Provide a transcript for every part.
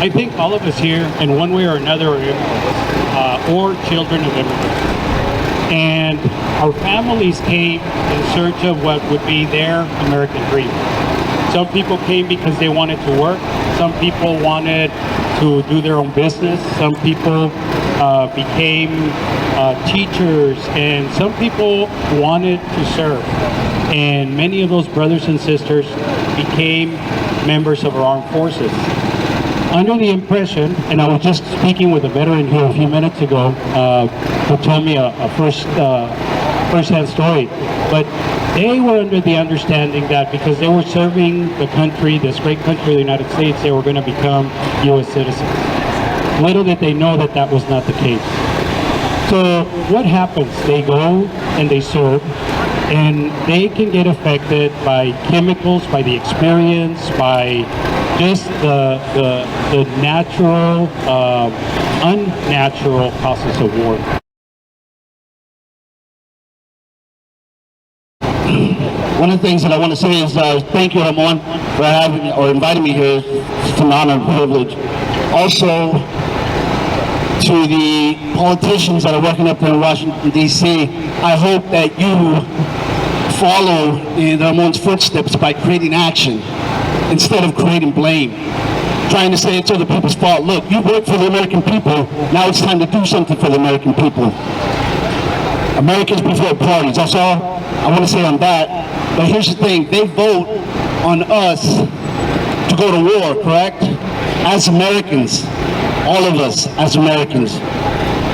I think all of us here, in one way or another, are immigrants, or children of immigrants. And our families came in search of what would be their American dream. Some people came because they wanted to work. Some people wanted to do their own business. Some people became teachers, and some people wanted to serve. And many of those brothers and sisters became members of our armed forces. Under the impression, and I was just speaking with a veteran here a few minutes ago who told me a first-hand story, but they were under the understanding that because they were serving the country, this great country, the United States, they were going to become U.S. citizens. Little did they know that that was not the case. So what happens? They go and they serve, and they can get affected by chemicals, by the experience, by just the natural, unnatural process of war. One of the things that I want to say is thank you, Ramon, for having or inviting me here. It's an honor and privilege. Also, to the politicians that are working up there in Washington, D.C., I hope that you follow in Ramon's footsteps by creating action instead of creating blame. Trying to say it's other people's fault. Look, you work for the American people. Now it's time to do something for the American people. Americans before parties. That's all I want to say on that. But here's the thing. They vote on us to go to war, correct? As Americans. All of us as Americans.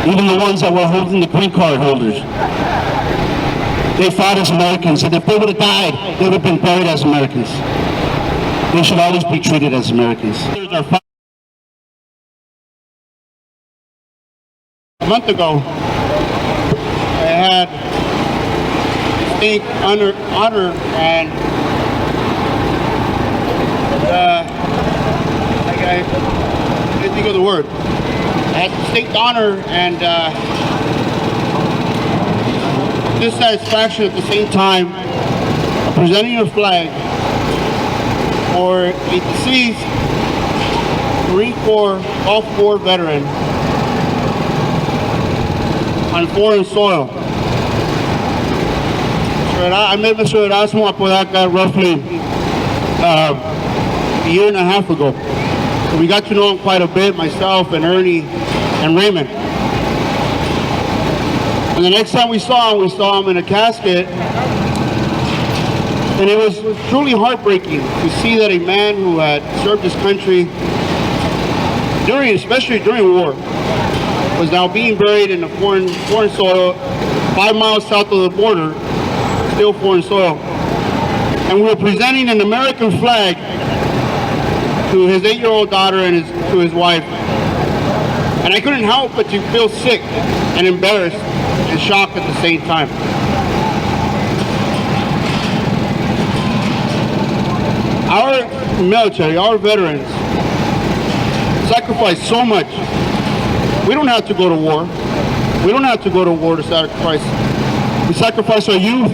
Even the ones that were holding the green card holders. They fought as Americans, and if they would have died, they would have been buried as Americans. They should always be treated as Americans. A month ago, I had distinct honor and I can't think of the word. I had distinct honor and dissatisfaction at the same time of presenting a flag for a deceased Marine Corps Gulf War veteran on foreign soil. I met Mr. Erasmo Apodaca roughly a year and a half ago. So we got to know him quite a bit, myself and Ernie and Raymond. And the next time we saw him in a casket, and it was truly heartbreaking to see that a man who had served his country especially during war, was now being buried in a foreign soil 5 miles south of the border, still foreign soil. And we were presenting an American flag to his 8-year-old daughter and to his wife. And I couldn't help but to feel sick and embarrassed and shocked at the same time. Our military, our veterans, sacrifice so much. We don't have to go to war. We don't have to go to war to sacrifice. We sacrifice our youth.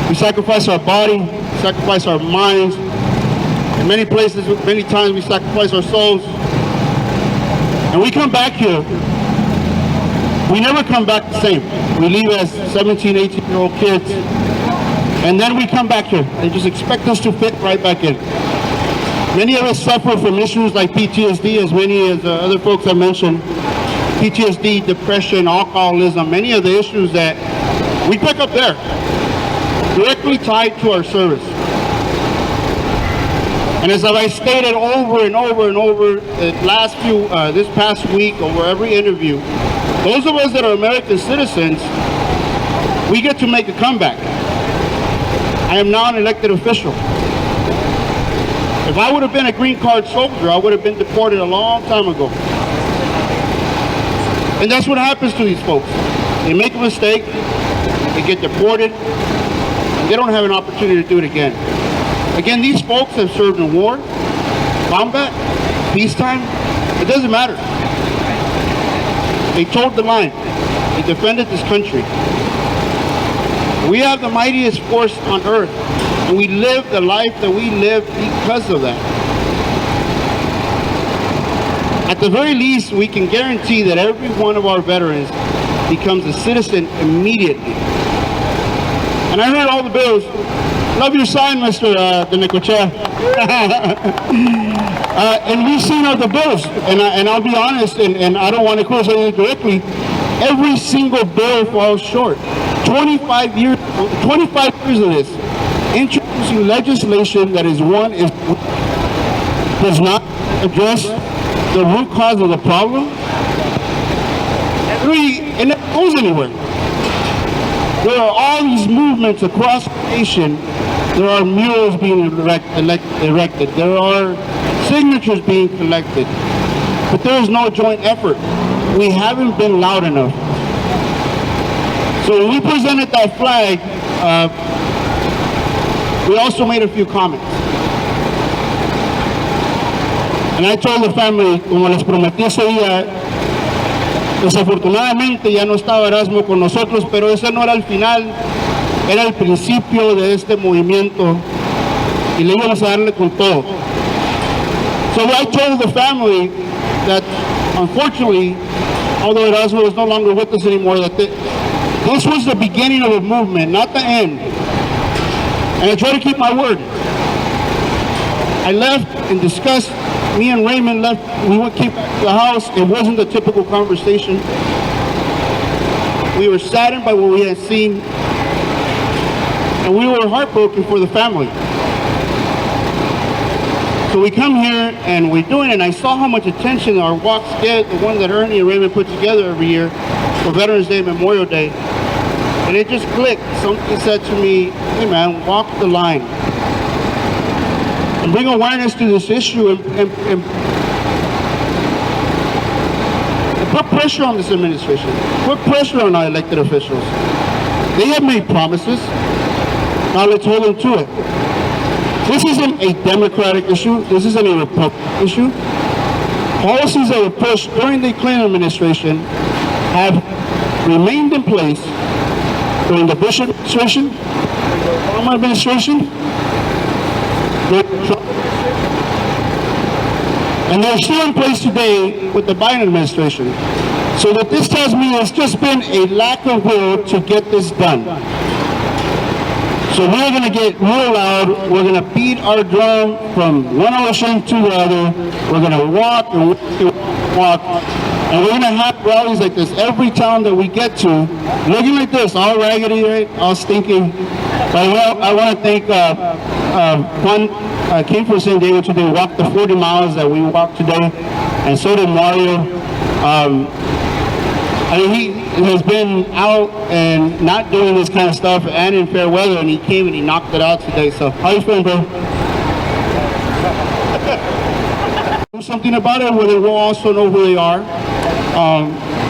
We sacrifice our body. We sacrifice our minds. In many places, many times we sacrifice our souls. And we come back here. We never come back the same. We leave as 17, 18-year-old kids. And then we come back here and just expect us to fit right back in. Many of us suffer from issues like PTSD, as many as other folks have mentioned. PTSD, depression, alcoholism, many of the issues that we pick up there, directly tied to our service. And as I stated over and over and over this past week, over every interview, those of us that are American citizens, we get to make a comeback. I am now an elected official. If I would have been a green card soldier, I would have been deported a long time ago. And that's what happens to these folks. They make a mistake, they get deported, and they don't have an opportunity to do it again. Again, these folks have served in war, combat, peacetime, it doesn't matter. They toed the line. They defended this country. We have the mightiest force on earth, and we live the life that we live because of that. At the very least, we can guarantee that every one of our veterans becomes a citizen immediately. And I heard all the bills. Love your sign, Mr. Denicochea. And we've seen all the bills. And I'll be honest, and I don't want to criticize it directly, every single bill falls short. 25 years of this, introducing legislation that does not address the root cause of the problem, and it goes anywhere. There are all these movements across the nation. There are murals being erected. There are signatures being collected. But there is no joint effort. We haven't been loud enough. So when we presented that flag, we also made a few comments. And I told the family, como les prometí ese día, desafortunadamente ya no estaba Erasmo con nosotros, pero ese no era el final, era el principio de este movimiento y le íbamos a darle con todo. So I told the family that unfortunately, although Erasmo is no longer with us anymore, that this was the beginning of a movement, not the end. And I try to keep my word. I left and discussed. Me and Raymond left. We came back to the house. It wasn't a typical conversation. We were saddened by what we had seen, and we were heartbroken for the family. So we come here and we're doing it, and I saw how much attention our walks get, the one that Ernie and Raymond put together every year for Veterans Day, Memorial Day. And it just clicked. Something said to me, hey man, walk the line. And bring awareness to this issue and put pressure on this administration. Put pressure on our elected officials. They have made promises. Now let's hold them to it. This isn't a Democratic issue. This isn't a Republican issue. Policies that were pushed during the Clinton administration have remained in place during the Bush administration, the Obama administration, and they're still in place today with the Biden administration. So what this tells me is just been a lack of will to get this done. So we're going to get real loud. We're going to beat our drum from one ocean to the other. We're going to walk and walk. And we're going to have rallies like this every town that we get to, looking like this, all raggedy, right? All stinking. But I want to thank Juan came from San Diego today, walked the 40 miles that we walked today, and so did Mario. I mean, he has been out and not doing this kind of stuff and in fair weather, and he came and he knocked it out today. So how you feeling, bro? Do something about it where they will also know who they are,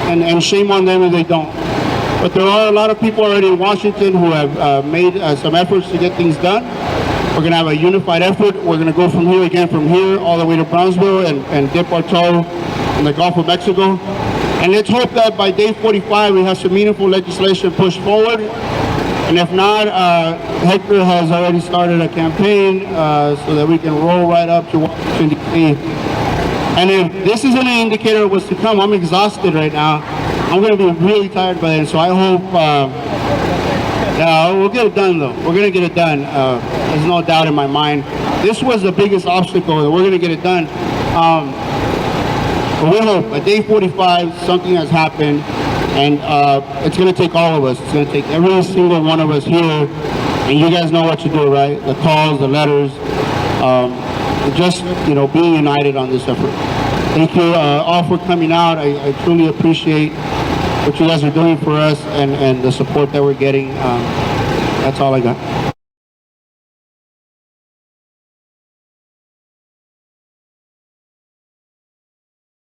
and shame on them if they don't. But there are a lot of people already in Washington who have made some efforts to get things done. We're going to have a unified effort. We're going to go from here again, from here all the way to Brownsville and dip our toe in the Gulf of Mexico. And let's hope that by day 45 we have some meaningful legislation pushed forward. And if not, Hector has already started a campaign so that we can roll right up to Washington, D.C. And if this isn't an indicator of what's to come, I'm exhausted right now. I'm going to be really tired by then. So I hope we'll get it done, though. We're going to get it done. There's no doubt in my mind. This was the biggest obstacle, that we're going to get it done. But we hope at day 45 something has happened, and it's going to take all of us. It's going to take every single one of us here, and you guys know what to do, right? The calls, the letters, just being united on this effort. Thank you all for coming out. I truly appreciate what you guys are doing for us and the support that we're getting. That's all I got.